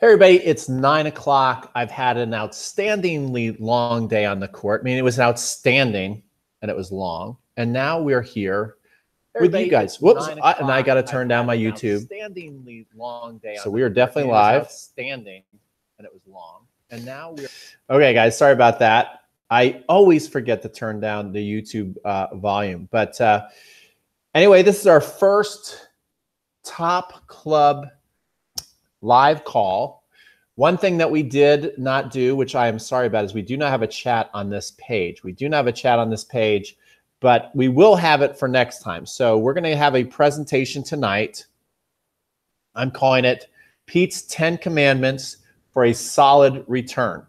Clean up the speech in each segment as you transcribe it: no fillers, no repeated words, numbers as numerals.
Hey everybody, it's 9 o'clock. I've had an outstandingly long day on the court. I mean, it was outstanding and it was long. And now we're here with you guys. Whoops, and I got to turn down my YouTube. Outstandingly long day. So we are definitely live. Outstanding and it was long. And now we're okay, guys. Sorry about that. I always forget to turn down the YouTube volume. But anyway, this is our first Top Club live call. One thing that we did not do, which I am sorry about, is we do not have a chat on this page. We do not have a chat on this page, but we will have it for next time. So we're going to have a presentation tonight. I'm calling it Pete's 10 Commandments for a Solid Return.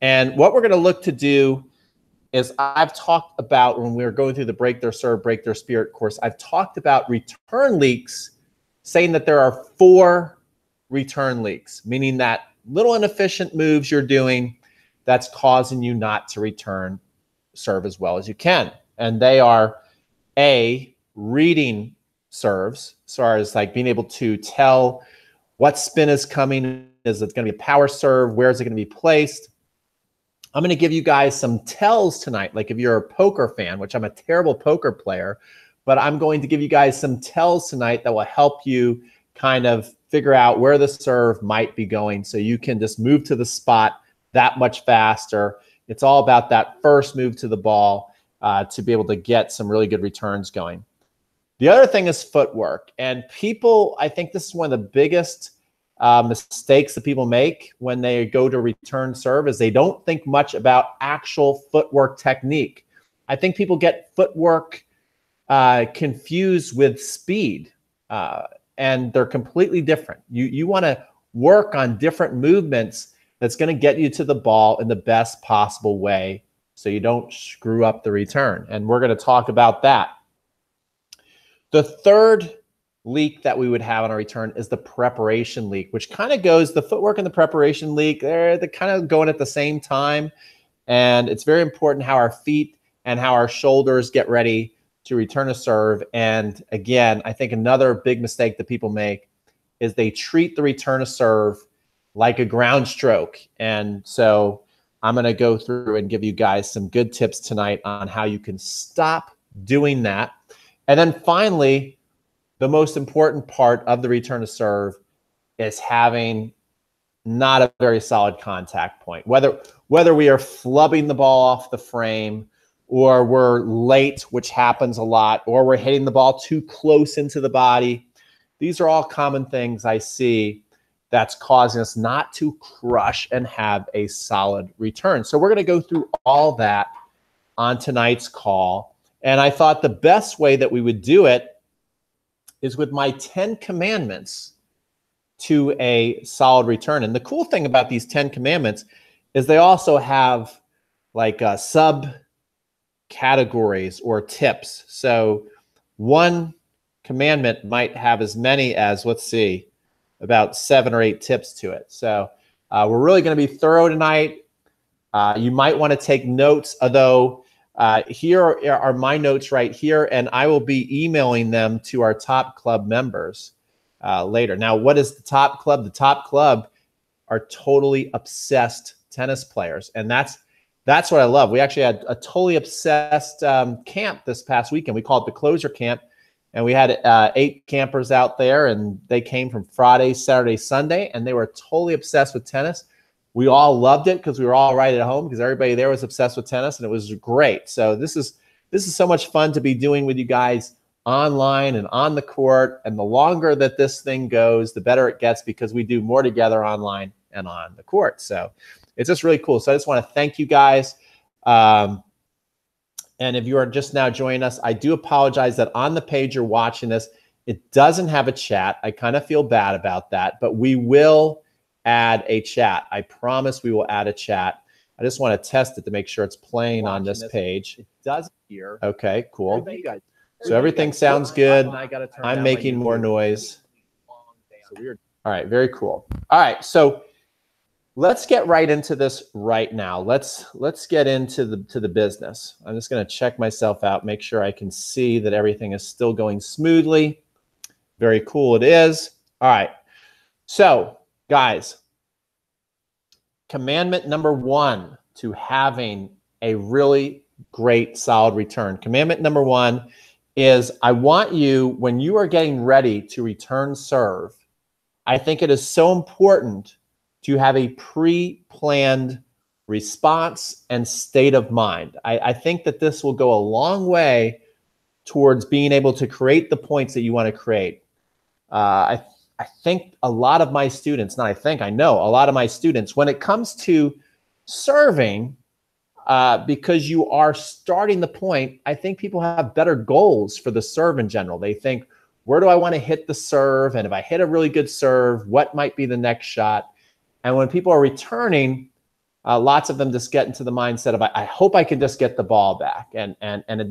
And what we're going to look to do is I've talked about when we were going through the Break Their Serve, Break Their Spirit course, I've talked about return leaks, saying that there are 4 return leaks, meaning that little inefficient moves you're doing that's causing you not to return serve as well as you can. And they are A, reading serves, as far as like being able to tell what spin is coming. Is it going to be a power serve? Where is it going to be placed? I'm going to give you guys some tells tonight. Like if you're a poker fan, which I'm a terrible poker player, but I'm going to give you guys some tells tonight that will help you kind of figure out where the serve might be going so you can just move to the spot that much faster. It's all about that first move to the ball to be able to get some really good returns going. The other thing is footwork. And people, I think this is one of the biggest mistakes that people make when they go to return serve is they don't think much about actual footwork technique. I think people get footwork confused with speed. And they're completely different. You want to work on different movements that's going to get you to the ball in the best possible way so you don't screw up the return. And we're going to talk about that. The third leak that we would have on a return is the preparation leak, which kind of goes, the footwork and the preparation leak, they're kind of going at the same time. And it's very important how our feet and how our shoulders get ready to return a serve. And again, I think another big mistake that people make is they treat the return of serve like a ground stroke. And so I'm going to go through and give you guys some good tips tonight on how you can stop doing that. And then finally, the most important part of the return of serve is having not a very solid contact point. Whether we are flubbing the ball off the frame, or we're late, which happens a lot, or we're hitting the ball too close into the body. These are all common things I see that's causing us not to crush and have a solid return. So we're going to go through all that on tonight's call. And I thought the best way that we would do it is with my 10 commandments to a solid return. And the cool thing about these 10 commandments is they also have like a categories or tips. So one commandment might have as many as, let's see, about 7 or 8 tips to it. So we're really going to be thorough tonight. You might want to take notes, although here are my notes right here, and I will be emailing them to our Top Club members later. Now, what is the Top Club? The Top Club are totally obsessed tennis players, and that's what I love. We actually had a totally obsessed camp this past weekend. We called it the Closer Camp, and we had 8 campers out there, and they came from Friday, Saturday, Sunday, and they were totally obsessed with tennis. We all loved it because we were all right at home because everybody there was obsessed with tennis, and it was great. So this is so much fun to be doing with you guys online and on the court. And the longer that this thing goes, the better it gets because we do more together online and on the court. So it's just really cool. So I just want to thank you guys. And if you are just now joining us, I do apologize that on the page you're watching this, it doesn't have a chat. I kind of feel bad about that, but we will add a chat. I promise we will add a chat. I just want to test it to make sure it's playing on this page. It does here. Okay, cool. So everything sounds good. I'm making more noise. All right, very cool. All right, so let's get right into this right now. Let's get into the business. I'm just going to check myself out, make sure I can see that everything is still going smoothly. Very cool it is. All right. So, guys, commandment number one to having a really great solid return. Commandment number one is I want you, when you are getting ready to return serve, I think it is so important to have a pre-planned response and state of mind. I think that this will go a long way towards being able to create the points that you want to create. I think a lot of my students, I know a lot of my students, when it comes to serving, because you are starting the point, I think people have better goals for the serve in general. They think, where do I want to hit the serve? And if I hit a really good serve, what might be the next shot? And when people are returning, lots of them just get into the mindset of, I hope I can just get the ball back. And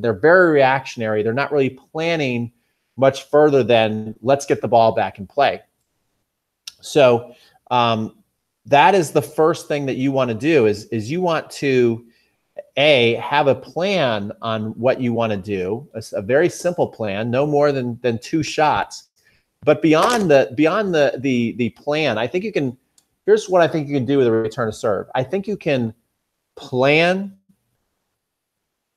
they're very reactionary. They're not really planning much further than let's get the ball back and play. So that is the first thing that you want to do is you want to, have a plan on what you want to do, a very simple plan, no more than 2 shots. But beyond the plan, I think you can, here's what I think you can do with a return to serve. I think you can plan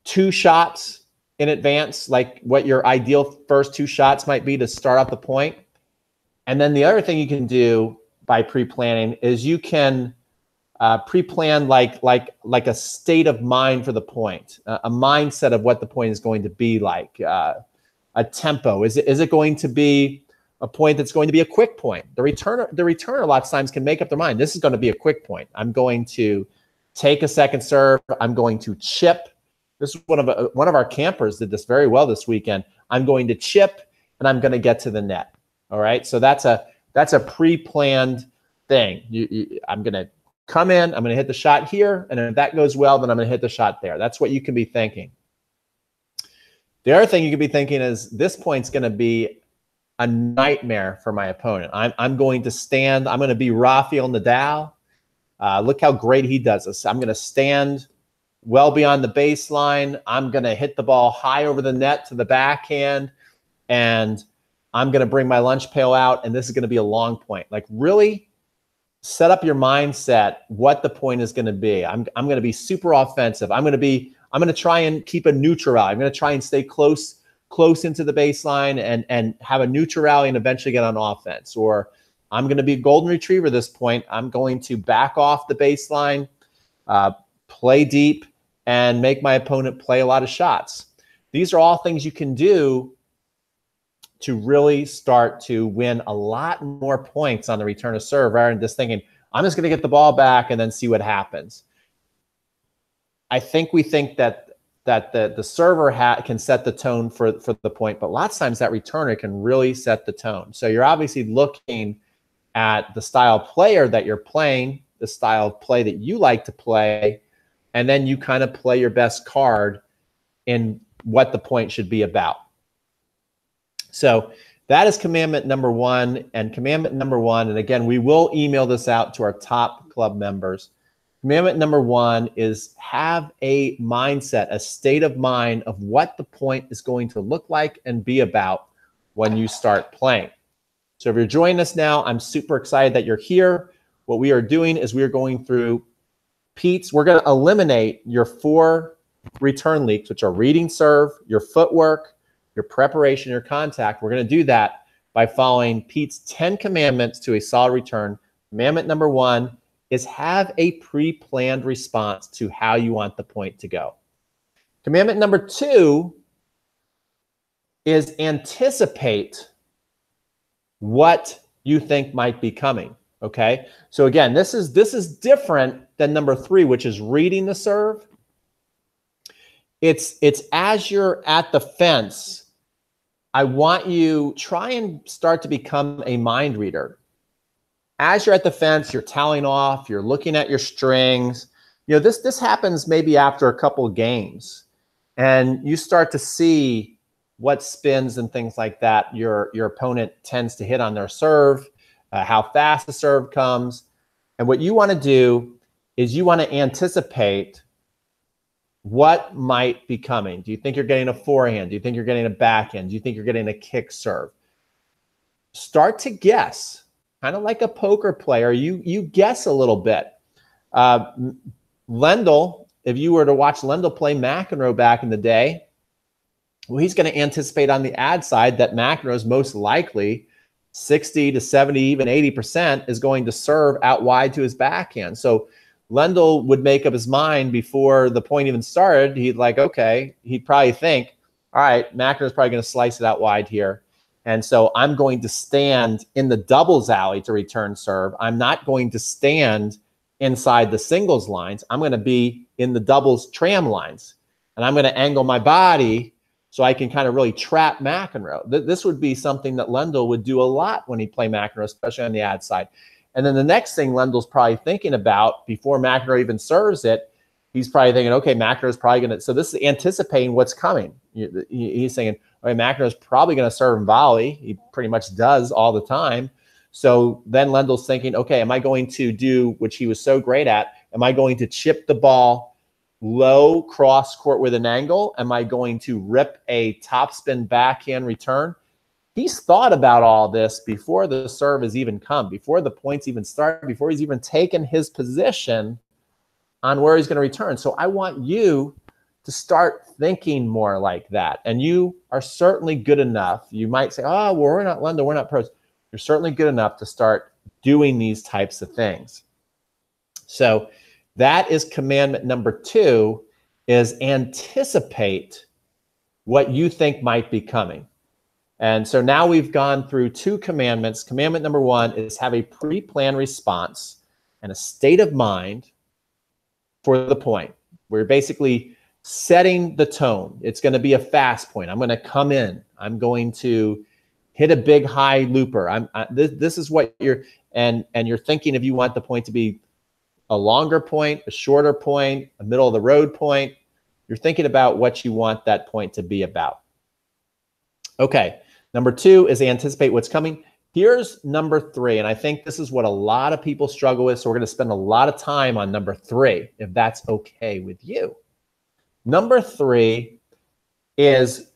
2 shots in advance, like what your ideal first 2 shots might be to start out the point. And then the other thing you can do by pre-planning is you can pre-plan like a state of mind for the point, a mindset of what the point is going to be like, a tempo. Is it going to be a point that's going to be a quick point? The returner lots of times can make up their mind. This is going to be a quick point. I'm going to take a second serve. I'm going to chip. This is one of our campers did this very well this weekend. I'm going to chip and I'm going to get to the net. All right. So that's a pre-planned thing. I'm going to come in, I'm going to hit the shot here, and if that goes well, then I'm going to hit the shot there. That's what you can be thinking. The other thing you could be thinking is this point's going to be a nightmare for my opponent. I'm going to stand. I'm going to be Rafael Nadal. Look how great he does this. I'm going to stand well beyond the baseline. I'm going to hit the ball high over the net to the backhand, and I'm going to bring my lunch pail out, and this is going to be a long point. Like, really set up your mindset what the point is going to be. I'm going to be super offensive. I'm going to try and keep a neutral rally. I'm going to try and stay close into the baseline and have a neutral rally and eventually get on offense. Or I'm going to be a golden retriever this point. I'm going to back off the baseline, play deep, and make my opponent play a lot of shots. These are all things you can do to really start to win a lot more points on the return of serve rather than just thinking, I'm just going to get the ball back and then see what happens. I think we think that the server can set the tone for the point, but lots of times that returner can really set the tone. So you're obviously looking at the style of player that you're playing, the style of play that you like to play, and then you kind of play your best card in what the point should be about. So that is commandment number one. And commandment number one, and again, we will email this out to our top club members. Commandment number one is have a mindset, a state of mind of what the point is going to look like and be about when you start playing. So if you're joining us now, I'm super excited that you're here. What we are doing is we are going through Pete's. We're going to eliminate your 4 return leaks, which are reading serve, your footwork, your preparation, your contact. We're going to do that by following Pete's 10 commandments to a solid return. Commandment number one is have a pre-planned response to how you want the point to go. Commandment number 2 is anticipate what you think might be coming. Okay. So again, this is different than number 3, which is reading the serve. It's as you're at the fence, I want you try and start to become a mind reader. As you're at the fence, you're tallying off, you're looking at your strings. You know, this happens maybe after a couple of games, and you start to see what spins and things like that your opponent tends to hit on their serve, how fast the serve comes. And what you want to do is you want to anticipate what might be coming. Do you think you're getting a forehand? Do you think you're getting a backhand? Do you think you're getting a kick serve? Start to guess, kind of like a poker player. You guess a little bit. Lendl, if you were to watch Lendl play McEnroe back in the day, well, he's going to anticipate on the ad side that McEnroe is most likely 60 to 70, even 80% is going to serve out wide to his backhand. So Lendl would make up his mind before the point even started. He'd like, okay, he'd probably think, all right, McEnroe's probably going to slice it out wide here. And so I'm going to stand in the doubles alley to return serve. I'm not going to stand inside the singles lines. I'm going to be in the doubles tram lines. And I'm going to angle my body so I can kind of really trap McEnroe. This would be something that Lendl would do a lot when he played McEnroe, especially on the ad side. And then the next thing Lendl's probably thinking about before McEnroe even serves it, he's probably thinking, okay, McEnroe's probably going to, so this is anticipating what's coming. He's saying, okay, McEnroe's probably going to serve and volley. He pretty much does all the time. So then Lendl's thinking, okay, am I going to do, which he was so great at, am I going to chip the ball low cross court with an angle? Am I going to rip a topspin backhand return? He's thought about all this before the serve has even come, before the points even start, before he's even taken his position on where he's going to return. So I want you to start thinking more like that. And you are certainly good enough. You might say, oh, well, we're not Lendl, we're not pros. You're certainly good enough to start doing these types of things. So that is commandment number 2, is anticipate what you think might be coming. And so now we've gone through 2 commandments. Commandment number 1 is have a pre-planned response and a state of mind for the point. We're basically setting the tone. It's going to be a fast point. I'm going to come in. I'm going to hit a big high looper. This is what you're, and you're thinking if you want the point to be a longer point, a shorter point, a middle of the road point. You're thinking about what you want that point to be about. Okay, number 2 is anticipate what's coming. Here's number 3, and I think this is what a lot of people struggle with, so we're going to spend a lot of time on number 3, if that's okay with you. Number 3 is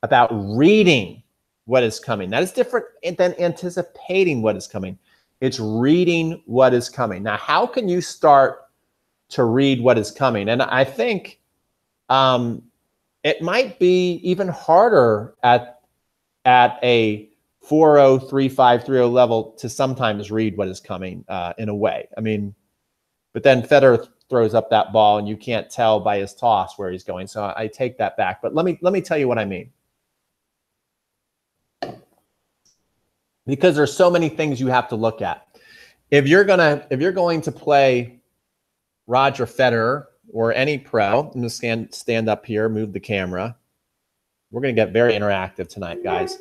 about reading what is coming. That is different than anticipating what is coming. It's reading what is coming. Now, how can you start to read what is coming? And I think it might be even harder at a 4-0, 3-5, 3-0 level to sometimes read what is coming in a way. I mean, but then Federer throws up that ball and you can't tell by his toss where he's going. So I take that back. But let me tell you what I mean. Because there's so many things you have to look at. If you're going to play Roger Federer or any pro, I'm just stand up here, move the camera. We're going to get very interactive tonight, guys.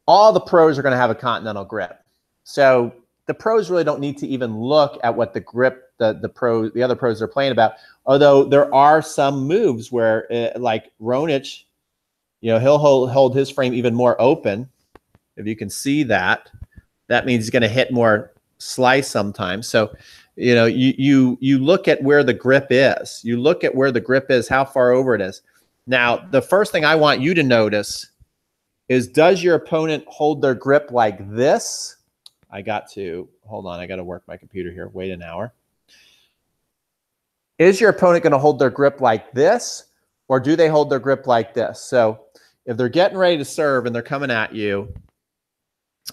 All the pros are going to have a continental grip. So the pros really don't need to even look at what the grip the other pros are playing about. Although there are some moves where, like Ronich, you know, he'll hold his frame even more open. If you can see that, that means he's going to hit more slice sometimes. So, you know, you look at where the grip is. You look at where the grip is, how far over it is. Now, the first thing I want you to notice is, does your opponent hold their grip like this? Hold on, I got to work my computer here. Wait an hour. Is your opponent going to hold their grip like this, or do they hold their grip like this? So if they're getting ready to serve and they're coming at you,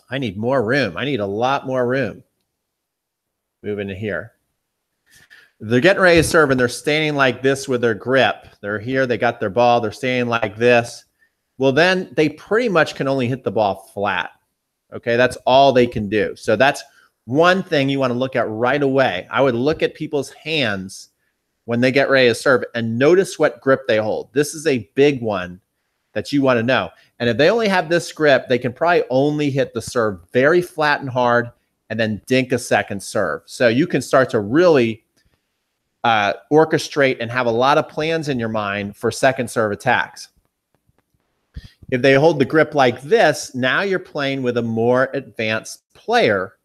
I need more room. I need a lot more room. Move into here. If they're getting ready to serve and they're standing like this with their grip, they're here, they got their ball, they're standing like this. Well, then they pretty much can only hit the ball flat. Okay, that's all they can do. So that's one thing you want to look at right away. I would look at people's hands when they get ready to serve and notice what grip they hold. This is a big one that you want to know. And if they only have this grip, they can probably only hit the serve very flat and hard and then dink a second serve. So you can start to really orchestrate and have a lot of plans in your mind for second serve attacks. If they hold the grip like this, now you're playing with a more advanced player.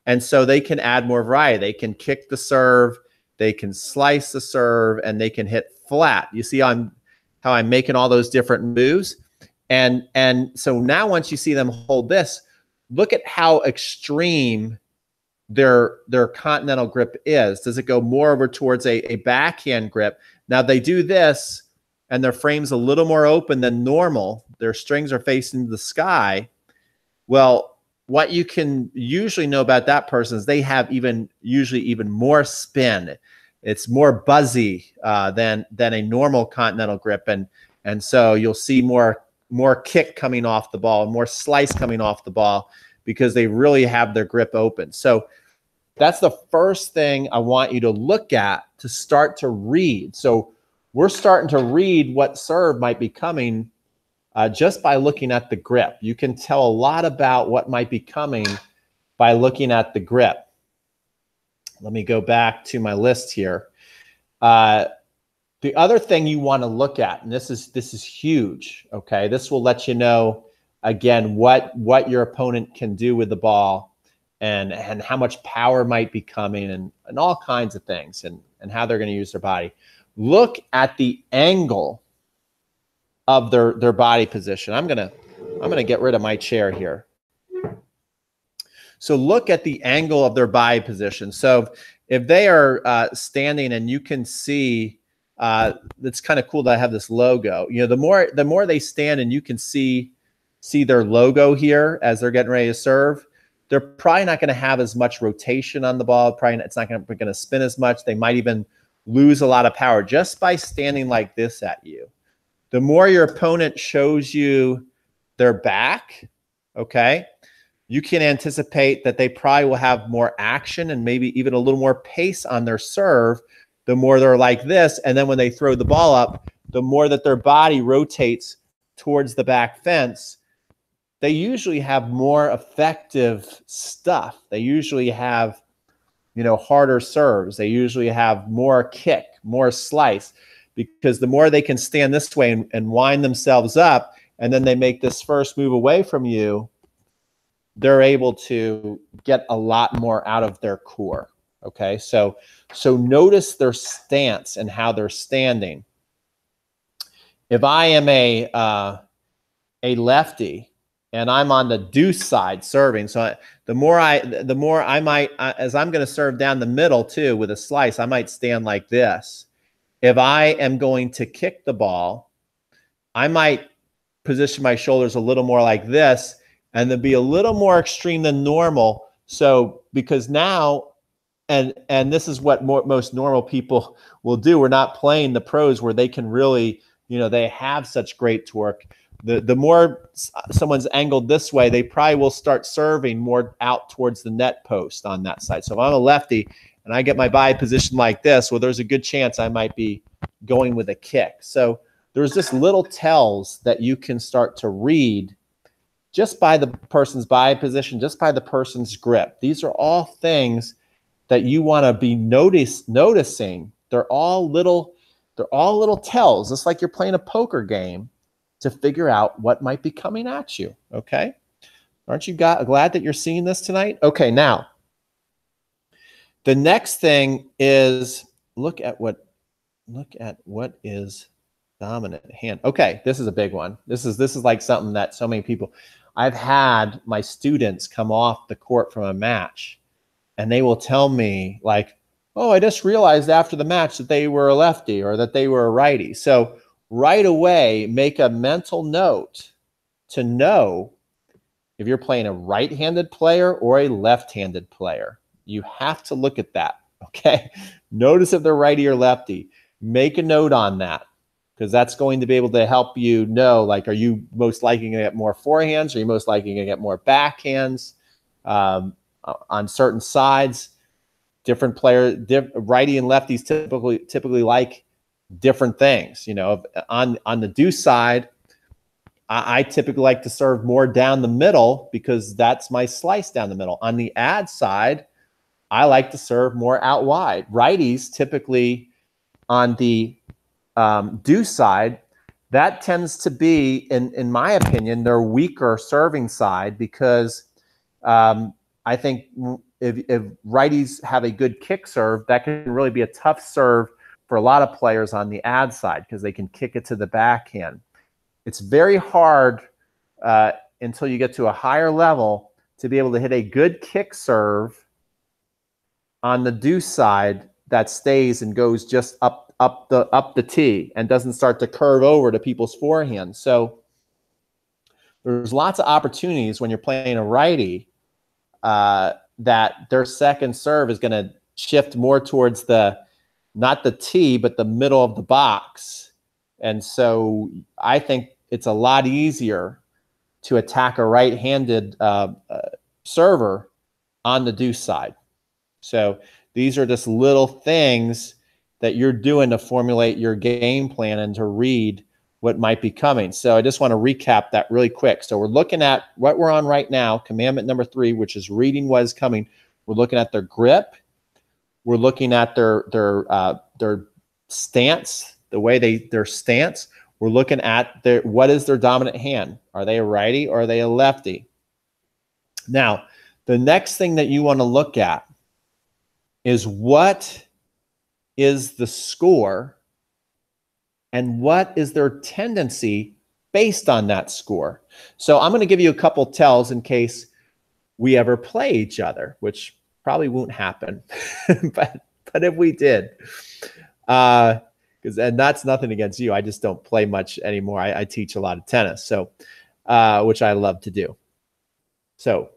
And so they can add more variety. They can kick the serve, they can slice the serve, and they can hit flat. You see how I'm making all those different moves? And so now once you see them hold this, look at how extreme their continental grip is. Does it go more over towards a backhand grip? Now they do this and their frame's a little more open than normal. Their strings are facing the sky. Well, what you can usually know about that person is they have usually even more spin. It's more buzzy than a normal continental grip, and so you'll see more kick coming off the ball, more slice coming off the ball, because they really have their grip open. So that's the first thing I want you to look at to start to read. So we're starting to read what serve might be coming just by looking at the grip. You can tell a lot about what might be coming by looking at the grip. Let me go back to my list here. The other thing you want to look at, and this is huge, okay? This will let you know, again, what your opponent can do with the ball and how much power might be coming and all kinds of things and how they're going to use their body. Look at the angle of their body position. I'm gonna get rid of my chair here. So look at the angle of their body position. So if they are standing, and you can see, it's kind of cool that I have this logo. You know, the more they stand and you can see their logo here as they're getting ready to serve, they're probably not going to have as much rotation on the ball. Probably it's not going to spin as much. They might even lose a lot of power just by standing like this at you. The more your opponent shows you their back, okay, you can anticipate that they probably will have more action and maybe even a little more pace on their serve. The more they're like this, and then when they throw the ball up, the more that their body rotates towards the back fence, they usually have more effective stuff. They usually have, you know, harder serves. They usually have more kick, more slice, because the more they can stand this way and wind themselves up, and then they make this first move away from you, they're able to get a lot more out of their core. Okay, so notice their stance and how they're standing. If I am a lefty and I'm on the deuce side serving, so the more I might, as I'm going to serve down the middle too with a slice, I might stand like this. If I am going to kick the ball, I might position my shoulders a little more like this and then be a little more extreme than normal. So because now, and this is what most normal people will do. We're not playing the pros where they can really, you know, they have such great torque. The more someone's angled this way, they probably will start serving more out towards the net post on that side. So if I'm a lefty and I get my body position like this, well, there's a good chance I might be going with a kick. So there's just little tells that you can start to read just by the person's body position, just by the person's grip. These are all things that you want to be noticing. They're all little tells, just like you're playing a poker game to figure out what might be coming at you. Okay, aren't you glad that you're seeing this tonight? Okay, now the next thing is look at what is dominant hand. Okay, this is a big one. This is like something that so many people. I've had my students come off the court from a match, and they will tell me like, oh, I just realized after the match that they were a lefty or that they were a righty. So right away, make a mental note to know if you're playing a right-handed player or a left-handed player. You have to look at that, okay? Notice if they're righty or lefty. Make a note on that, because that's going to be able to help you know, like, are you most likely to get more forehands? Are you most likely to get more backhands? On certain sides, different players, righty and lefties typically like different things. You know, on the deuce side, I typically like to serve more down the middle because that's my slice down the middle. On the ad side, I like to serve more out wide. Righties typically on the deuce side, that tends to be, in my opinion, their weaker serving side, because I think if righties have a good kick serve, that can really be a tough serve for a lot of players on the ad side because they can kick it to the backhand. It's very hard until you get to a higher level to be able to hit a good kick serve on the deuce side that stays and goes just up the tee and doesn't start to curve over to people's forehand. So there's lots of opportunities when you're playing a righty that their second serve is going to shift more towards not the tee, but the middle of the box. And so I think it's a lot easier to attack a right-handed server on the deuce side. So these are just little things that you're doing to formulate your game plan and to read what might be coming. So I just want to recap that really quick. So we're looking at what we're on right now, commandment number 3, which is reading what is coming. We're looking at their grip. We're looking at their stance, the way their stance. We're looking at what is their dominant hand. Are they a righty or are they a lefty? Now, the next thing that you want to look at is what is the score and what is their tendency based on that score. So I'm going to give you a couple tells in case we ever play each other, which probably won't happen, but if we did, and that's nothing against you. I just don't play much anymore. I teach a lot of tennis, so which I love to do. So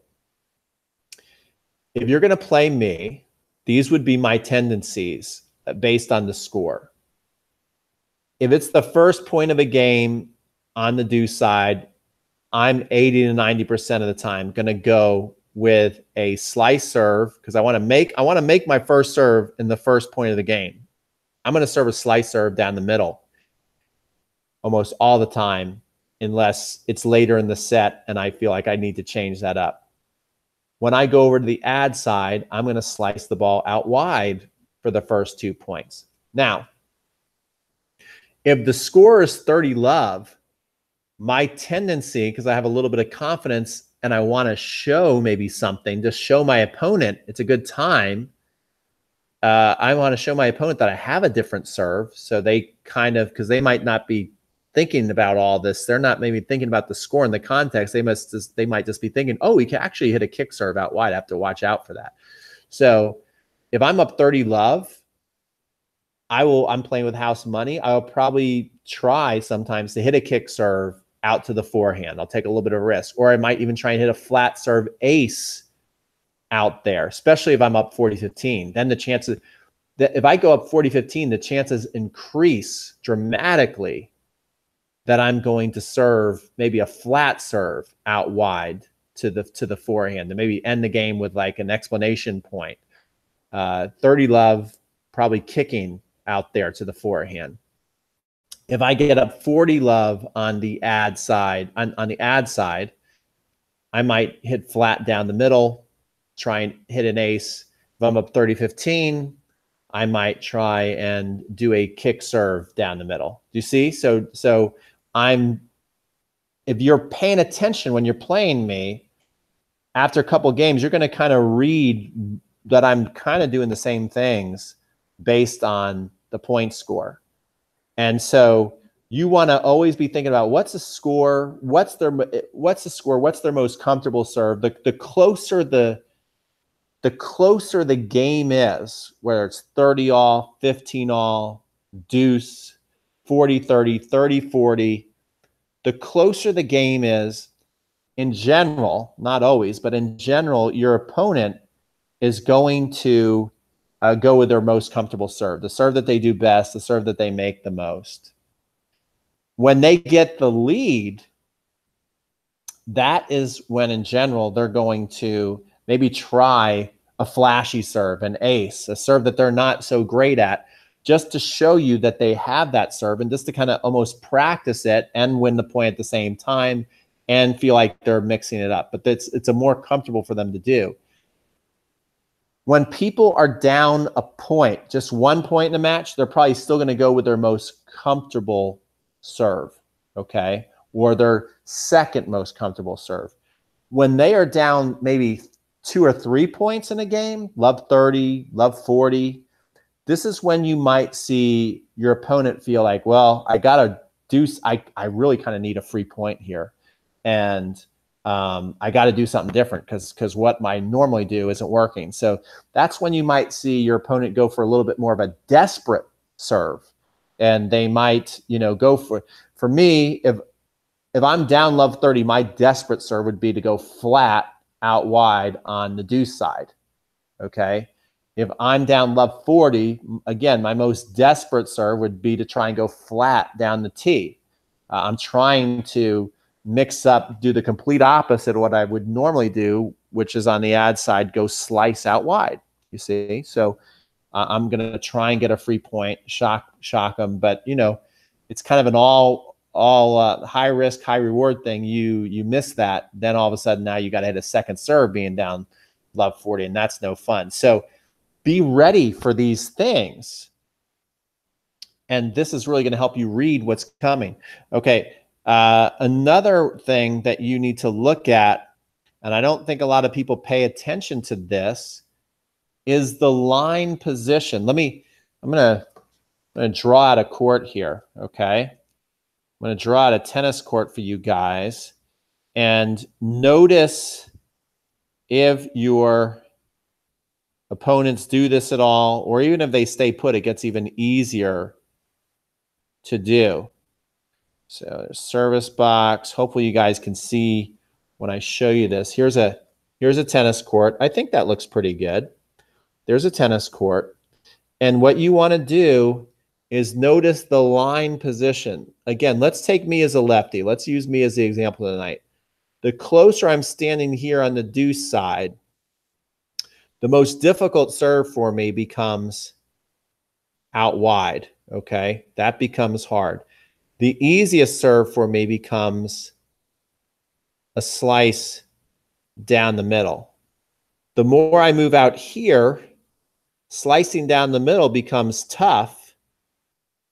if you're going to play me, these would be my tendencies based on the score. If it's the first point of a game on the deuce side, I'm 80 to 90% of the time going to go with a slice serve because I want to make my first serve in the first point of the game. I'm going to serve a slice serve down the middle almost all the time, unless it's later in the set and I feel like I need to change that up. When I go over to the ad side, I'm going to slice the ball out wide for the first 2 points. Now, if the score is 30 love, my tendency, because I have a little bit of confidence and I want to show maybe something, to show my opponent it's a good time, I want to show my opponent that I have a different serve. So they kind of, because they might not be thinking about all this. They're not maybe thinking about the score in the context. They might just be thinking, oh, he can actually hit a kick serve out wide. I have to watch out for that. So if I'm up 30 love, I'm playing with house money. I'll probably try sometimes to hit a kick serve out to the forehand. I'll take a little bit of risk, or I might even try and hit a flat serve ace out there, especially if I'm up 40-15. Then the chances that if I go up 40-15, the chances increase dramatically that I'm going to serve maybe a flat serve out wide to the forehand, and maybe end the game with like an explanation point. 30 love, probably kicking out there to the forehand. If I get up 40 love on the ad side, on the ad side, I might hit flat down the middle, try and hit an ace. If I'm up 30-15, I might try and do a kick serve down the middle. Do you see? So if you're paying attention when you're playing me, after a couple of games, you're going to kind of read that I'm kind of doing the same things based on the point score. And so you want to always be thinking about what's the score, what's their most comfortable serve. The closer the game is, whether it's 30 all, 15 all, deuce, 40-30, 30-40, the closer the game is, in general, not always, but in general, your opponent is going to go with their most comfortable serve, the serve that they do best, the serve that they make the most. When they get the lead, that is when, in general, they're going to maybe try a flashy serve, an ace, a serve that they're not so great at, just to show you that they have that serve and just to kind of almost practice it and win the point at the same time and feel like they're mixing it up. But it's a more comfortable for them to do. When people are down a point, just 1 point in a match, they're probably still going to go with their most comfortable serve, okay? Or their second most comfortable serve. When they are down maybe 2 or 3 points in a game, love 30, love 40, this is when you might see your opponent feel like, well, I got a deuce. I really kind of need a free point here. And I got to do something different because what I normally do isn't working. So that's when you might see your opponent go for a little bit more of a desperate serve, and they might, go for me, if I'm down love 30, my desperate serve would be to go flat out wide on the deuce side. Okay. If I'm down love 40, again, my most desperate serve would be to try and go flat down the tee. I'm trying to mix up, do the complete opposite of what I would normally do, which is on the ad side, go slice out wide. You see? So I'm going to try and get a free point, shock them. But, it's kind of an all high risk, high reward thing. You miss that, then all of a sudden now you got to hit a second serve being down love 40, and that's no fun. So be ready for these things. And this is really going to help you read what's coming. Okay. Another thing that you need to look at, and I don't think a lot of people pay attention to this, is the line position. I'm going to draw out a court here. Okay. I'm going to draw out a tennis court for you guys, and notice if your opponents do this at all, or even if they stay put, it gets even easier to do. So there's service box. Hopefully you guys can see when I show you this. Here's a tennis court. I think that looks pretty good. There's a tennis court. And what you want to do is notice the line position. Again, let's take me as a lefty. Let's use me as the example tonight. The closer I'm standing here on the deuce side, the most difficult serve for me becomes out wide, okay? That becomes hard. The easiest serve for me becomes a slice down the middle. The more I move out here, slicing down the middle becomes tough.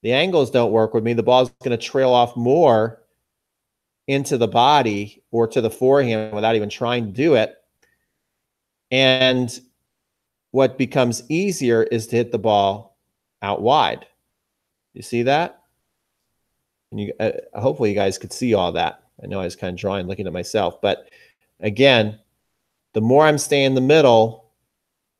The angles don't work with me. The ball's going to trail off more into the body or to the forehand without even trying to do it. And what becomes easier is to hit the ball out wide. You see that? And hopefully you guys could see all that. I know I was kind of drawing, looking at myself. But again, the more I'm staying in the middle,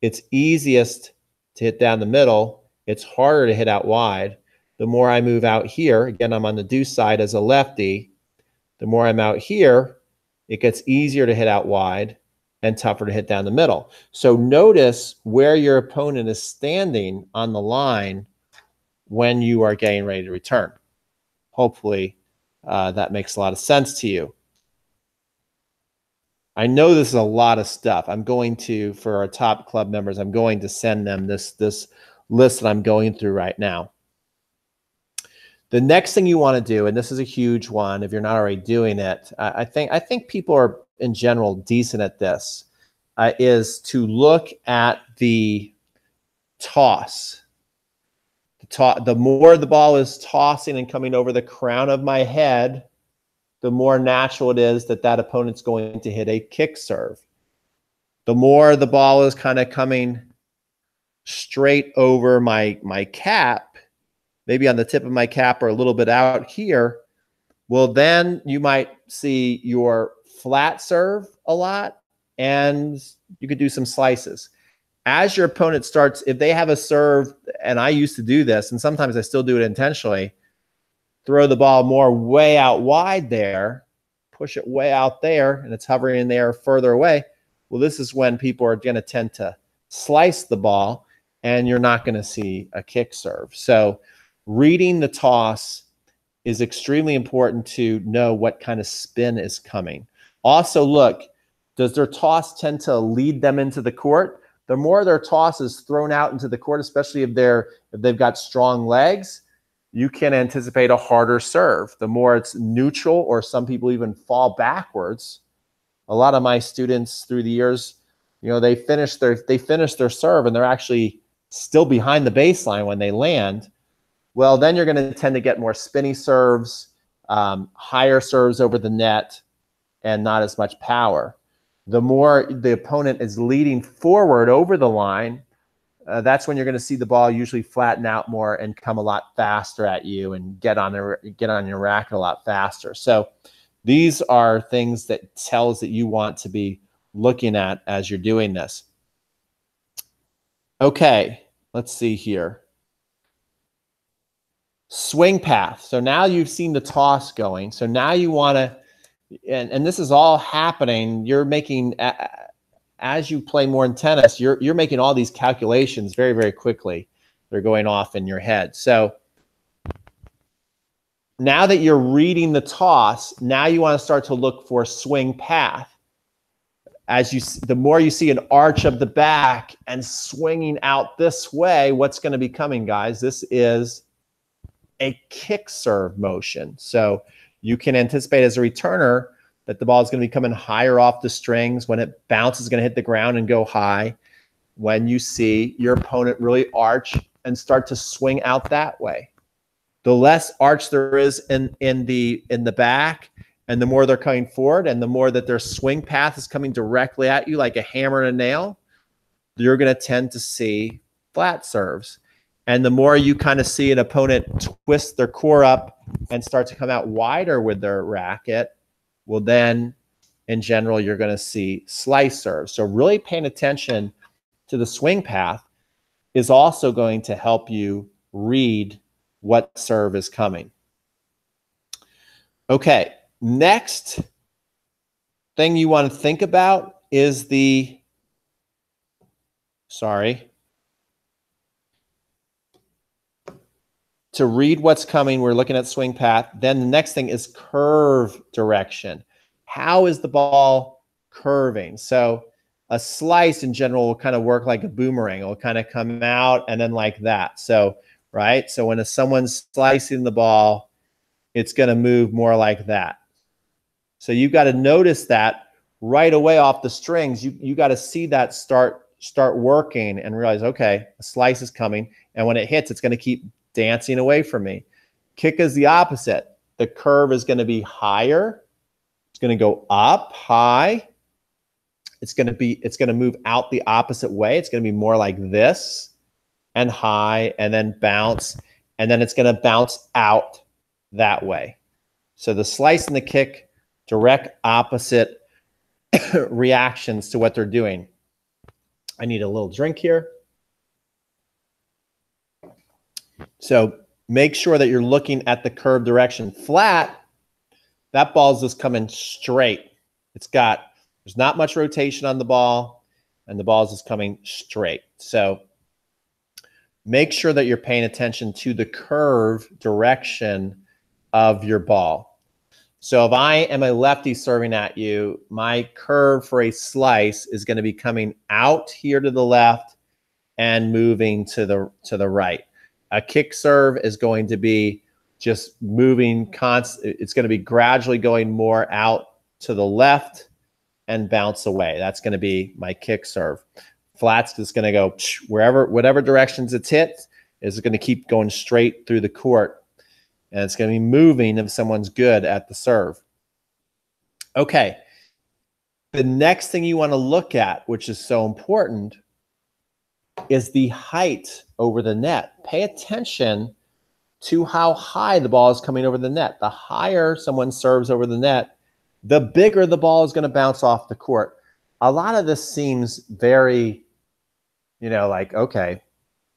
it's easiest to hit down the middle. It's harder to hit out wide. The more I move out here, again, I'm on the deuce side as a lefty. The more I'm out here, it gets easier to hit out wide and tougher to hit down the middle. So notice where your opponent is standing on the line when you are getting ready to return. Hopefully that makes a lot of sense to you. I know this is a lot of stuff. I'm going to, for our top club members, I'm going to send them this list that I'm going through right now. The next thing you want to do, and this is a huge one if you're not already doing it, I think people are in general decent at this, is to look at the toss. The more the ball is tossing and coming over the crown of my head, the more natural it is that that opponent's going to hit a kick serve. The more the ball is kind of coming straight over my cap, maybe on the tip of my cap or a little bit out here, well, then you might see your flat serve a lot, and you could do some slices. As your opponent starts, if they have a serve, and I used to do this, and sometimes I still do it intentionally, throw the ball more way out wide there, push it way out there, and it's hovering in the air further away. Well, this is when people are going to tend to slice the ball, and you're not going to see a kick serve. So reading the toss is extremely important to know what kind of spin is coming. Also, look, does their toss tend to lead them into the court? The more their toss is thrown out into the court, especially if they've got strong legs, you can anticipate a harder serve. The more it's neutral, or some people even fall backwards. A lot of my students through the years, they finish their serve and they're actually still behind the baseline when they land. Well, then you're going to tend to get more spinny serves, higher serves over the net, and not as much power. The more the opponent is leading forward over the line, that's when you're going to see the ball usually flatten out more and come a lot faster at you and get on your racket a lot faster. So These are things that tells that you want to be looking at as you're doing this. Okay, let's see here. Swing path. So now you've seen the toss going. So now you want to, and this is all happening. You're making, as you play more in tennis, you're making all these calculations very, very quickly. They're going off in your head. So now that you're reading the toss, now you want to start to look for swing path. The more you see an arch of the back and swinging out this way, what's going to be coming, guys? This is a kick serve motion. So you can anticipate as a returner that the ball is going to be coming higher off the strings. When it bounces, it's going to hit the ground and go high. When you see your opponent really arch and start to swing out that way. The less arch there is in the back, and the more they're coming forward, and the more that their swing path is coming directly at you like a hammer and a nail, you're going to tend to see flat serves. And the more you kind of see an opponent twist their core up and start to come out wider with their racket, well then, in general, you're going to see slice serves. So really paying attention to the swing path is also going to help you read what serve is coming. Okay, next thing you want to think about is to read what's coming, we're looking at swing path. Then the next thing is curve direction. How is the ball curving? So a slice in general will kind of work like a boomerang. It'll kind of come out and then like that. So, right? So when someone's slicing the ball, it's going to move more like that. So you've got to notice that right away off the strings. You got to see that start working and realize, okay, a slice is coming. And when it hits, it's going to keep dancing away from me. Kick is the opposite. The curve is going to be higher. It's going to go up high. It's going to move out the opposite way. It's going to be more like this and high and then bounce. And then it's going to bounce out that way. So the slice and the kick, direct opposite reactions to what they're doing. I need a little drink here. So make sure that you're looking at the curve direction. Flat, that ball's just coming straight. There's not much rotation on the ball, and the ball's just coming straight. So make sure that you're paying attention to the curve direction of your ball. So if I am a lefty serving at you, my curve for a slice is going to be coming out here to the left and moving to the right. A kick serve is going to be just moving it's going to be gradually going more out to the left and bounce away. That's going to be my kick serve. Flat's just going to go whatever directions it's hit is going to keep going straight through the court. And it's going to be moving if someone's good at the serve. Okay. The next thing you want to look at, which is so important, is the height over the net. Pay attention to how high the ball is coming over the net. The higher someone serves over the net, the bigger the ball is going to bounce off the court. A lot of this seems very, like, okay,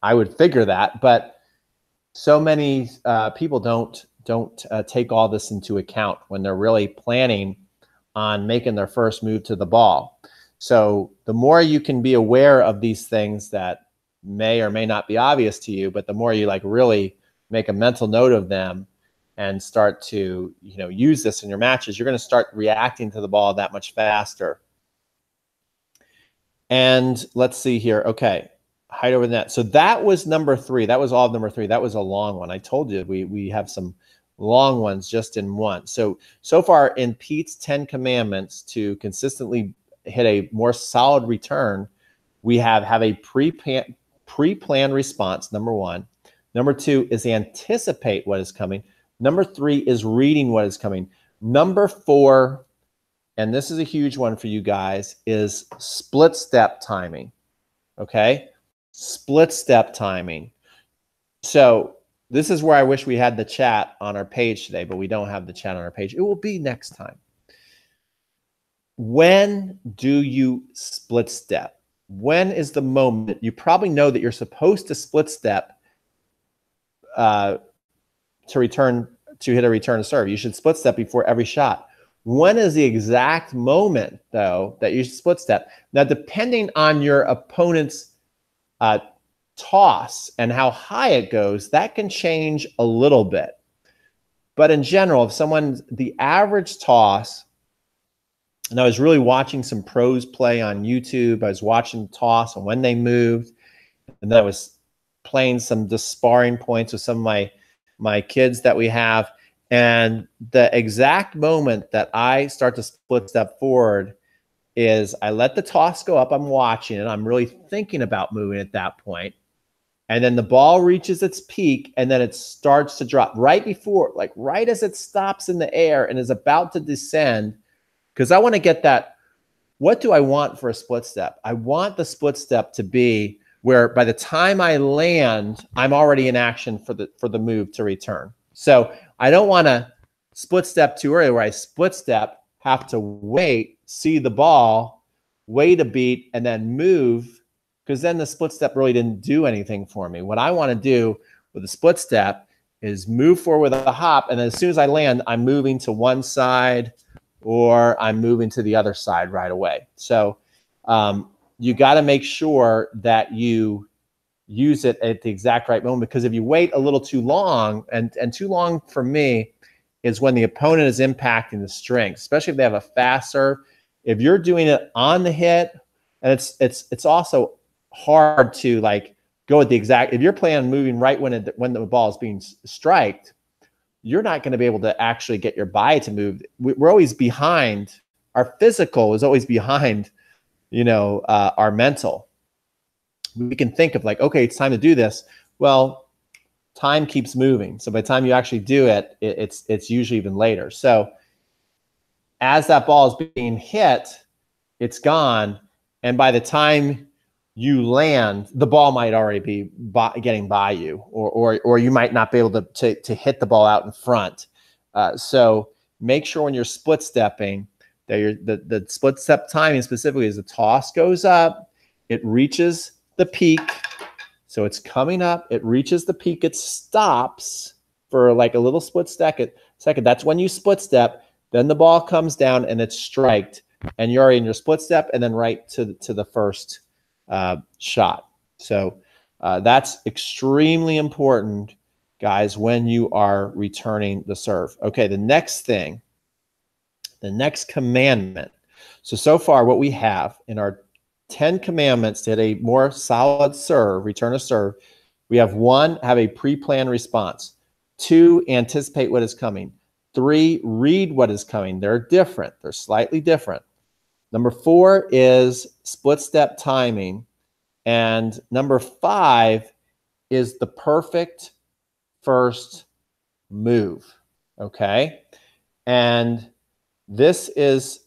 I would figure that, but so many people don't take all this into account when they're really planning on making their first move to the ball. So the more you can be aware of these things that may or may not be obvious to you, but the more you really make a mental note of them and start to use this in your matches, you're going to start reacting to the ball that much faster. And let's see here. Okay, height over the net. So that was number 3. That was all of number 3. That was a long one. I told you we have some long ones just in one. So far in Pete's 10 commandments to consistently hit a more solid return, we have a pre-planned response, number 1. Number 2 is anticipate what is coming. Number 3 is reading what is coming. Number 4, and this is a huge one for you guys, is split step timing. Okay? Split step timing. So this is where I wish we had the chat on our page today, but we don't have the chat on our page. It will be next time. When do you split step? When is the moment? You probably know that you're supposed to split step to hit a return to serve. You should split step before every shot. When is the exact moment, though, that you should split step? Now, depending on your opponent's toss and how high it goes, that can change a little bit. But in general, if the average toss, and I was really watching some pros play on YouTube, I was watching toss and when they moved, and then I was playing some sparring points with some of my kids that we have. And the exact moment that I start to split step forward is I let the toss go up. I'm watching it. I'm really thinking about moving at that point. And then the ball reaches its peak and then it starts to drop right before, like right as it stops in the air and is about to descend. Because I want to get that. What do I want for a split step? I want the split step to be where by the time I land, I'm already in action for the move to return. So I don't want to split step too early where I split step, have to wait, see the ball, wait a beat, and then move, because then the split step really didn't do anything for me. What I want to do with a split step is move forward with a hop, and then as soon as I land, I'm moving to one side or I'm moving to the other side right away. So you got to make sure that you use it at the exact right moment, because if you wait a little too long, and too long for me is when the opponent is impacting the strength, especially if they have a fast serve. If you're doing it on the hit, and it's also hard to like go at the exact, if you're playing on moving right when the ball is being striked, you're not going to be able to actually get your body to move. We're always behind. Our physical is always behind, our mental. We can think of like, okay, it's time to do this. Well, time keeps moving. So by the time you actually do it, it's usually even later. So as that ball is being hit, it's gone. And by the time you land, the ball might already be getting by you, or you might not be able to hit the ball out in front. So make sure when you're split stepping that the split step timing specifically is the toss goes up, it reaches the peak. So it's coming up, it reaches the peak, it stops for like a little split second. That's when you split step. Then the ball comes down and it's striked, and you're already in your split step and then right to the first shot. So that's extremely important, guys, when you are returning the serve. Okay, the next thing, the next commandment. So far what we have in our 10 commandments to hit a more solid serve, return a serve, we have 1, have a pre-planned response. 2, anticipate what is coming. 3, read what is coming. They're different. They're slightly different. Number 4 is split step timing. And number 5 is the perfect first move. Okay. And this is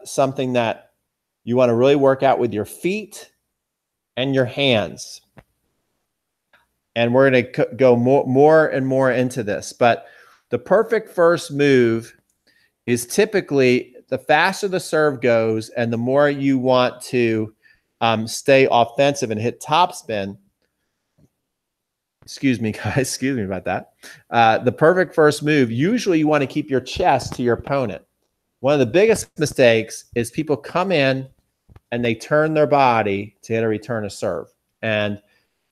something that you want to really work out with your feet and your hands. And we're going to go more and more into this. But the perfect first move is typically the faster the serve goes and the more you want to stay offensive and hit topspin. Excuse me, guys. Excuse me about that. The perfect first move, usually you want to keep your chest to your opponent. One of the biggest mistakes is people come in and they turn their body to hit a return of serve. And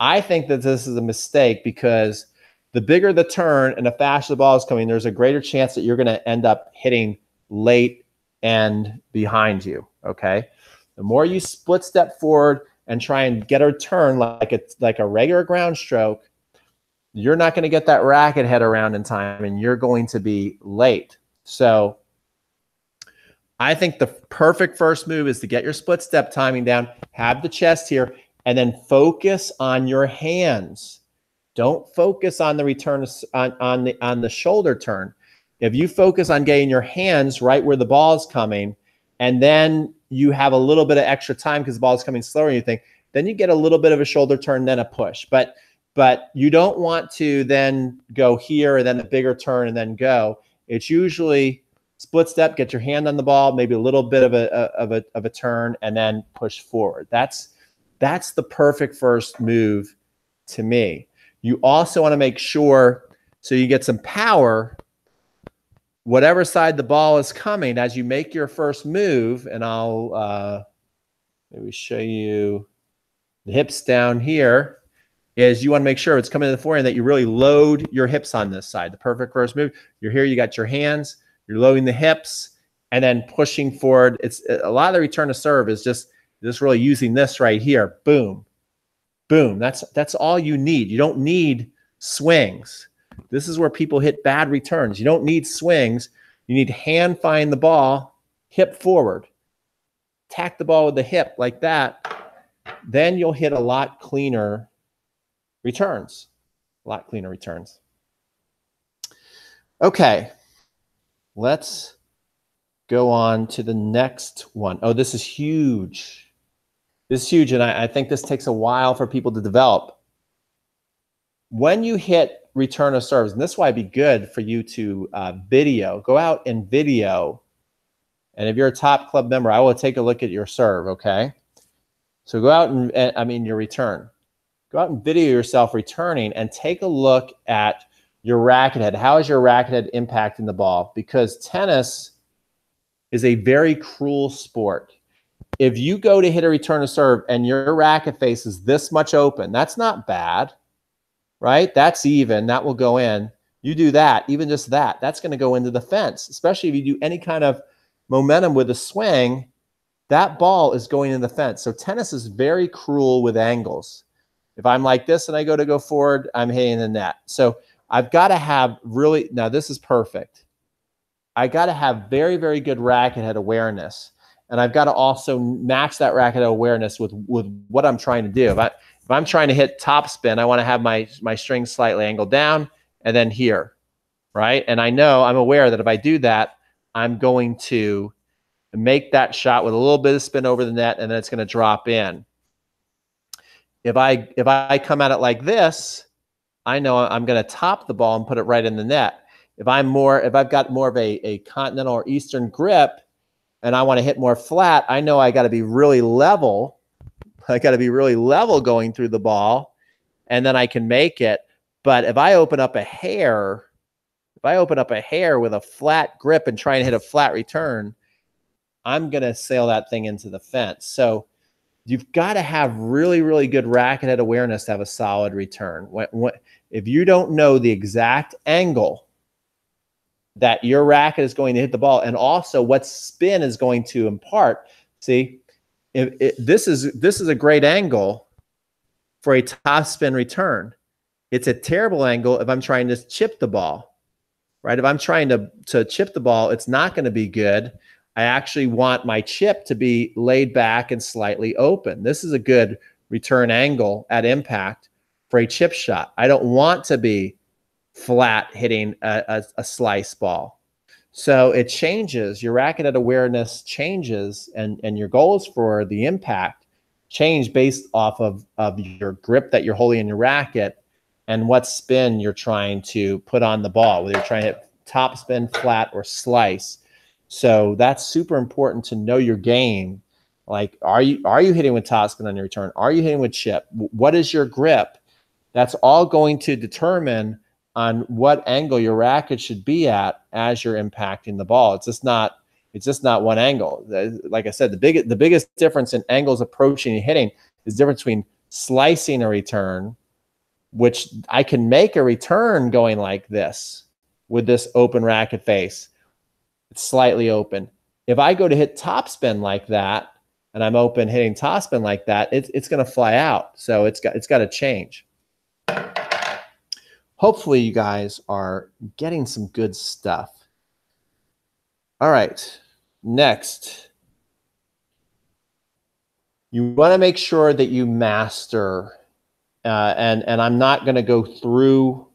I think that this is a mistake, because the bigger the turn and the faster the ball is coming, there's a greater chance that you're going to end up hitting late and behind you. Okay. The more you split step forward and try and get a turn like a regular ground stroke, you're not going to get that racket head around in time, and you're going to be late. So I think the perfect first move is to get your split step timing down, have the chest here, and then focus on your hands. Don't focus on the return on the shoulder turn. If you focus on getting your hands right where the ball is coming, and then you have a little bit of extra time because the ball is coming slower than you think, then you get a little bit of a shoulder turn, then a push. But but you don't want to then go here and then a bigger turn and then go. It's usually split step, get your hand on the ball, maybe a little bit of a turn, and then push forward. That's the perfect first move to me. You also want to make sure, so you get some power, whatever side the ball is coming as you make your first move, and I'll maybe show you the hips down here, is you want to make sure it's coming to the forehand that you really load your hips on this side. The perfect first move, you're here, you got your hands, you're loading the hips, and then pushing forward. It's a lot of the return to serve is just really using this right here. Boom, boom. That's all you need. You don't need swings. This is where people hit bad returns. You don't need swings. You need hand find the ball, hip forward. Tack the ball with the hip like that. Then you'll hit a lot cleaner returns. A lot cleaner returns. Okay. Let's go on to the next one. Oh, this is huge. This is huge, and I think this takes a while for people to develop. When you hit return of serves, and this is why it'd be good for you to video. Go out and video. And if you're a top club member, I will take a look at your serve, okay? So go out and your return. Go out and video yourself returning and take a look at your racket head. How is your racket head impacting the ball? Because tennis is a very cruel sport. If you go to hit a return of serve and your racket face is this much open, that's not bad, right? That's even. That will go in. You do that, even just that, that's going to go into the fence, especially if you do any kind of momentum with a swing, that ball is going in the fence. So tennis is very cruel with angles. If I'm like this and I go forward, I'm hitting the net. So I've got to have really, now this is perfect. I got to have very, very good racket head awareness. And I've got to also match that racket head awareness with what I'm trying to do. If I'm trying to hit topspin, I want to have my string slightly angled down and then here, right? And I'm aware that if I do that, I'm going to make that shot with a little bit of spin over the net, and then it's going to drop in. If I come at it like this, I know I'm going to top the ball and put it right in the net. If I've got more of a continental or eastern grip and I want to hit more flat, I know I got to be really level. I got to be really level going through the ball, and then I can make it. But if I open up a hair, with a flat grip and try and hit a flat return, I'm going to sail that thing into the fence. So you've got to have really, really good racket head awareness to have a solid return. If you don't know the exact angle that your racket is going to hit the ball, and also what spin is going to impart, see, this is a great angle for a top spin return. It's a terrible angle if I'm trying to chip the ball. Right? If I'm trying to chip the ball, it's not going to be good. I actually want my chip to be laid back and slightly open. This is a good return angle at impact for a chip shot. I don't want to be flat hitting a slice ball. So it changes. Your racket head awareness changes, and your goals for the impact change based off of your grip that you're holding in your racket and what spin you're trying to put on the ball, whether you're trying to hit top spin, flat, or slice. So that's super important to know your game. Like, are you hitting with top spin on your return? Are you hitting with chip? What is your grip? That's all going to determine on what angle your racket should be at as you're impacting the ball. It's just not one angle. Like I said, the biggest difference in angles approaching and hitting is the difference between slicing a return, which I can make a return going like this with this open racket face. It's slightly open. If I go to hit topspin like that, and I'm open hitting topspin like that, it's going to fly out. So it's got to change. Hopefully you guys are getting some good stuff. All right, next. You want to make sure that you master, and I'm not going to go through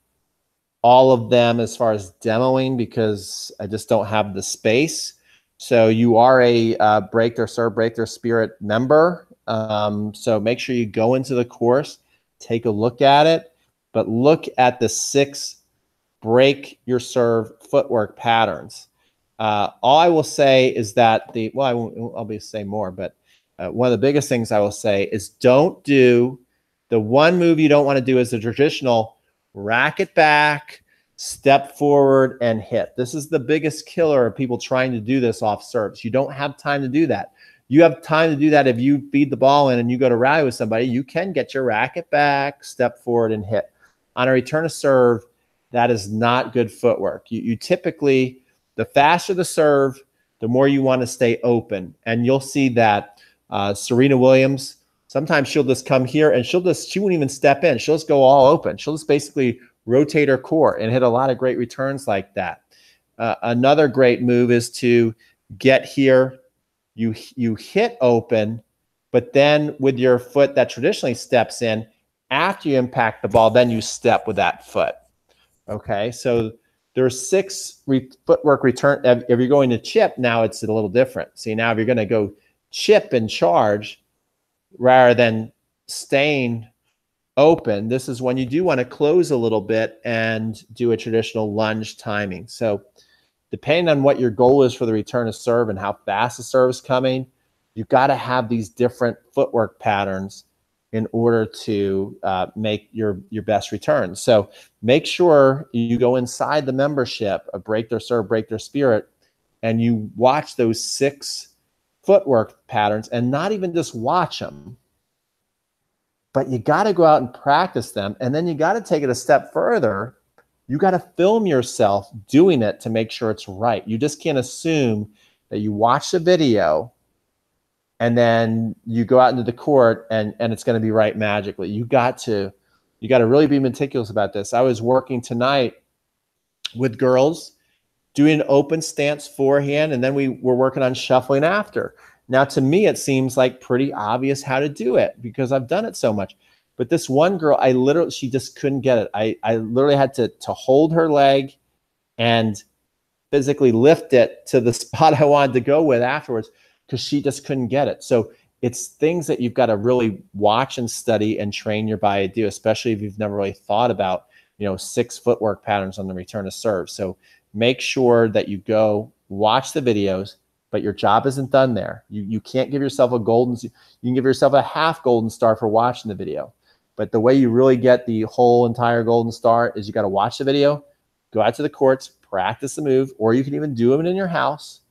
all of them as far as demoing because I just don't have the space. So you are a Break Their Serve, Break Their Spirit member. So make sure you go into the course, take a look at it. but look at the 6 break your serve footwork patterns. All I will say is that I'll be say more, but one of the biggest things I will say is don't do the one move you don't want to do is the traditional rack it back, step forward and hit. This is the biggest killer of people trying to do this off serves. You don't have time to do that. You have time to do that if you feed the ball in and you go to rally with somebody. You can get your racket back, step forward, and hit. On a return to serve, that is not good footwork. You typically, the faster the serve, the more you want to stay open. And you'll see that Serena Williams, sometimes she'll just come here and she won't even step in. She'll just go all open. She'll just basically rotate her court and hit a lot of great returns like that. Another great move is to get here. You hit open, but then with your foot that traditionally steps in, after you impact the ball, then you step with that foot. Okay, so there's 6 footwork return. If you're going to chip, now it's a little different. See, now if you're going to go chip and charge rather than staying open, this is when you do want to close a little bit and do a traditional lunge timing. So depending on what your goal is for the return of serve and how fast the serve is coming, you've got to have these different footwork patterns in order to make your best returns. So make sure you go inside the membership of Break Their Serve, Break Their Spirit, and you watch those 6 footwork patterns, and not even just watch them, but you got to go out and practice them. And then you got to take it a step further. You got to film yourself doing it to make sure it's right. You just can't assume that you watch the video and then you go out into the court and it's going to be right magically. You got to really be meticulous about this. I was working tonight with girls doing an open stance forehand, and then we were working on shuffling after. Now, to me, it seems like pretty obvious how to do it because I've done it so much. But this one girl, she just couldn't get it. I literally had to hold her leg and physically lift it to the spot I wanted to go with afterwards because she just couldn't get it. So it's things that you've got to really watch and study and train your body to do, especially if you've never really thought about, 6 footwork patterns on the return of serve. So make sure that you go watch the videos, but your job isn't done there. You can't give yourself you can give yourself a half golden star for watching the video. But the way you really get the whole entire golden star is you got to watch the video, go out to the courts, practice the move, or you can even do them in your house.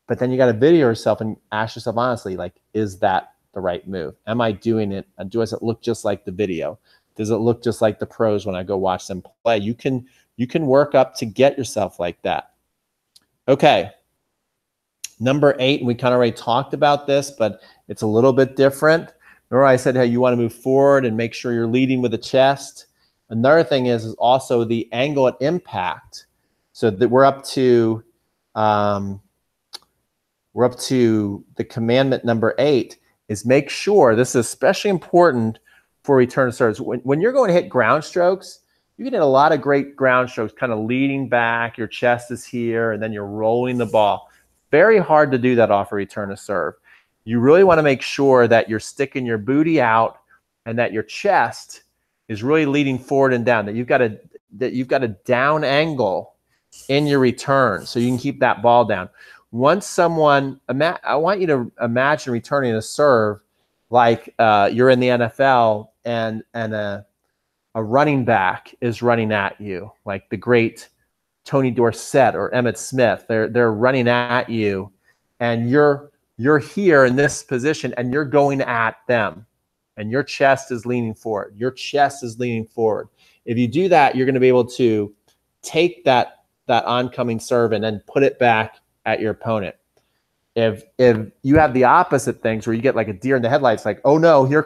But then you got to video yourself and ask yourself honestly, like, is that the right move? Am I doing it? And does it look just like the video? Does it look just like the pros when I go watch them play? You can work up to get yourself like that. Okay. Number 8, and we kind of already talked about this, but it's a little bit different. Remember I said how you want to move forward and make sure you're leading with the chest. Another thing is also the angle at impact. So that we're up to the commandment number 8 is make sure, this is especially important for return serves. When you're going to hit ground strokes, you can hit a lot of great ground strokes, kind of leading back, your chest is here, and then you're rolling the ball. Very hard to do that off a return to serve. You really want to make sure that you're sticking your booty out and that your chest is really leading forward and down, that you've got a down angle in your return so you can keep that ball down. Once I want you to imagine returning a serve like you're in the NFL and a running back is running at you, like the great Tony Dorsett or Emmitt Smith. They're running at you, and you're here in this position, and you're going at them, and your chest is leaning forward. Your chest is leaning forward. If you do that, you're going to be able to take that oncoming serve and then put it back at your opponent. If you have the opposite things where you get like a deer in the headlights, like, oh no, here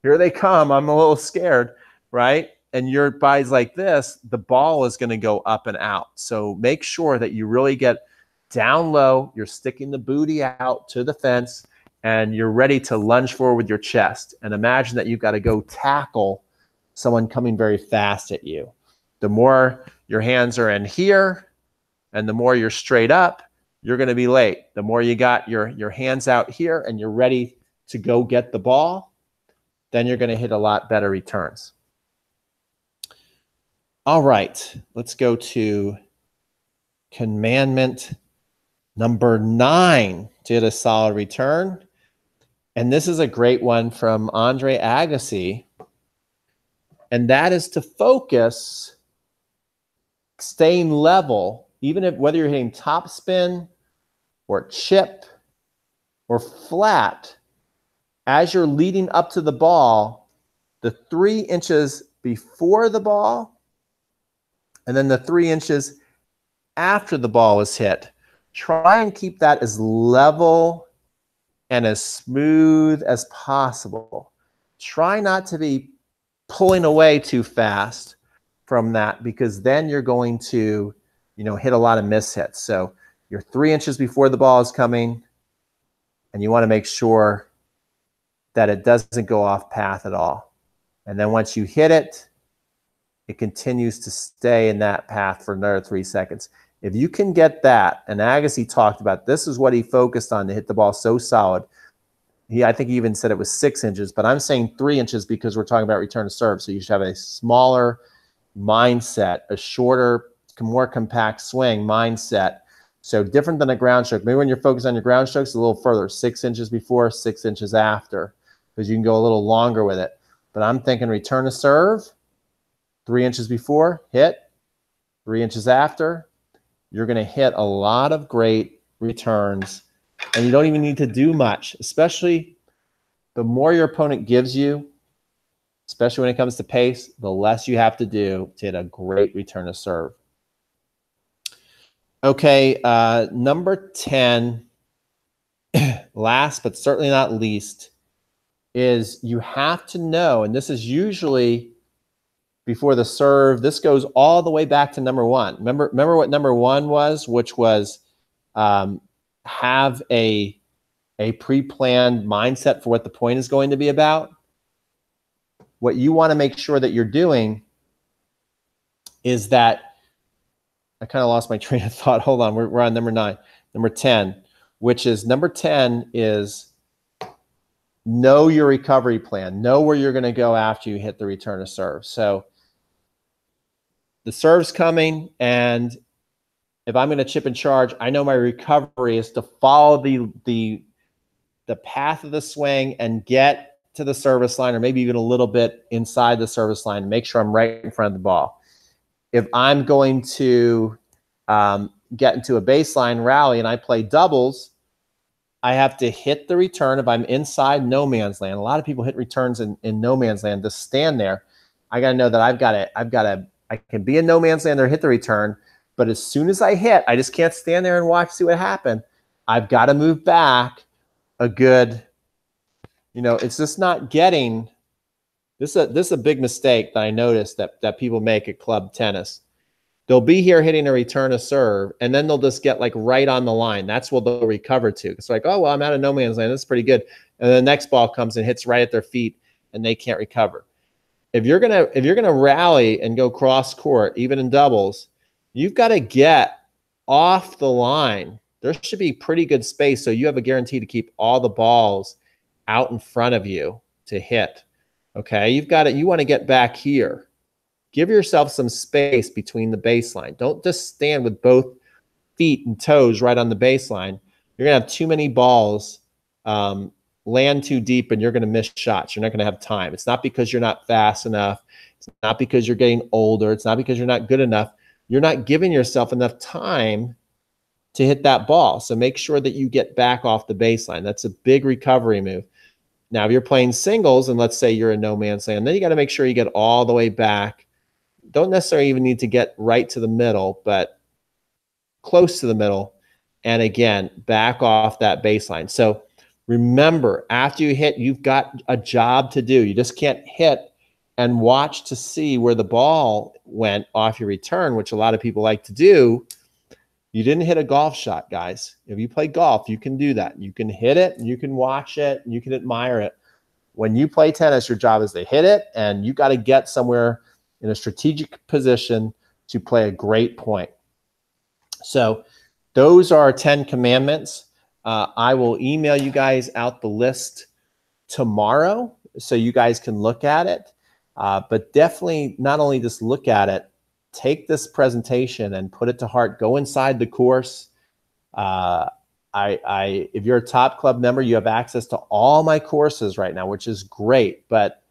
they come, I'm a little scared, right? And your body's like this, the ball is going to go up and out. So make sure that you really get down low, you're sticking the booty out to the fence, and you're ready to lunge forward with your chest. And imagine that you've got to go tackle someone coming very fast at you. The more your hands are in here and the more you're straight up, you're going to be late. The more you got your hands out here and you're ready to go get the ball, then you're going to hit a lot better returns. All right, let's go to commandment number 9 to hit a solid return. And this is a great one from Andre Agassi. And that is to focus, staying level, even if whether you're hitting top spin or chip or flat, as you're leading up to the ball, the 3 inches before the ball, and then the 3 inches after the ball is hit. Try and keep that as level and as smooth as possible. Try not to be pulling away too fast from that, because then you're going to, hit a lot of mishits. So you're 3 inches before the ball is coming, and you want to make sure that it doesn't go off path at all. And then once you hit it, it continues to stay in that path for another 3 seconds. If you can get that, and Agassi talked about, this is what he focused on to hit the ball so solid. I think he even said it was 6 inches, but I'm saying 3 inches because we're talking about return to serve. So you should have a smaller mindset, a shorter, more compact swing mindset. So different than a ground stroke. Maybe when you're focused on your ground strokes, a little further, 6 inches before, 6 inches after, because you can go a little longer with it. But I'm thinking return to serve, 3 inches before, hit, 3 inches after. You're going to hit a lot of great returns, and you don't even need to do much, especially the more your opponent gives you, especially when it comes to pace, the less you have to do to hit a great return to serve. Okay, number 10, last but certainly not least, is you have to know, and this is usually before the serve. This goes all the way back to number 1. Remember what number 1 was, which was have a pre-planned mindset for what the point is going to be about. What you want to make sure that you're doing is that, I kind of lost my train of thought. Hold on, we're on number 9. Number 10, which is number 10 is know your recovery plan. Know where you're going to go after you hit the return to serve. So the serve's coming, and if I'm going to chip and charge, I know my recovery is to follow the path of the swing and get to the service line, or maybe even a little bit inside the service line, and make sure I'm right in front of the ball. If I'm going to get into a baseline rally and I play doubles, I have to hit the return. If I'm inside no man's land, a lot of people hit returns in no man's land to stand there. I got to know that I can be in no man's land or hit the return, but as soon as I hit, I just can't stand there and watch, see what happened. I've got to move back a good, it's just not getting, this is a big mistake that I noticed that people make at club tennis. They'll be here hitting a return to serve, and then they'll just get like right on the line. That's what they'll recover to. It's like, oh, well, I'm out of no man's land. This is pretty good. And then the next ball comes and hits right at their feet, and they can't recover. If you're gonna rally and go cross court, even in doubles, you've got to get off the line. There should be pretty good space, so you have a guarantee to keep all the balls out in front of you to hit. Okay, you want to get back here. Give yourself some space between the baseline. Don't just stand with both feet and toes right on the baseline. You're going to have too many balls land too deep, and you're going to miss shots. You're not going to have time. It's not because you're not fast enough. It's not because you're getting older. It's not because you're not good enough. You're not giving yourself enough time to hit that ball. So make sure that you get back off the baseline. That's a big recovery move. Now, if you're playing singles, and let's say you're in no man's land, then you got to make sure you get all the way back. Don't necessarily even need to get right to the middle, but close to the middle. And again, back off that baseline. So remember, after you hit, you've got a job to do. You just can't hit and watch to see where the ball went off your return, which a lot of people like to do. You didn't hit a golf shot, guys. If you play golf, you can do that. You can hit it, and you can watch it, and you can admire it. When you play tennis, your job is to hit it, and you got to get somewhere in a strategic position to play a great point. So those are 10 commandments. I will email you guys out the list tomorrow so you guys can look at it. But definitely not only just look at it, take this presentation and put it to heart. Go inside the course. If you're a top club member, you have access to all my courses right now, which is great. But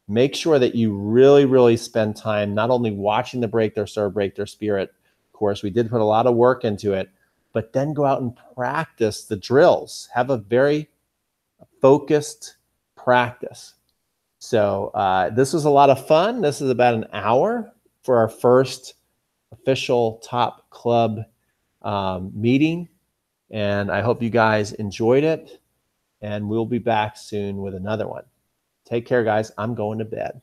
make sure that you really, really spend time not only watching the Break Their Serve, Break Their Spirit course. We did put a lot of work into it, but then go out and practice the drills. Have a very focused practice. So this was a lot of fun. This is about an hour for our first official top club meeting. And I hope you guys enjoyed it. And we'll be back soon with another one. Take care, guys. I'm going to bed.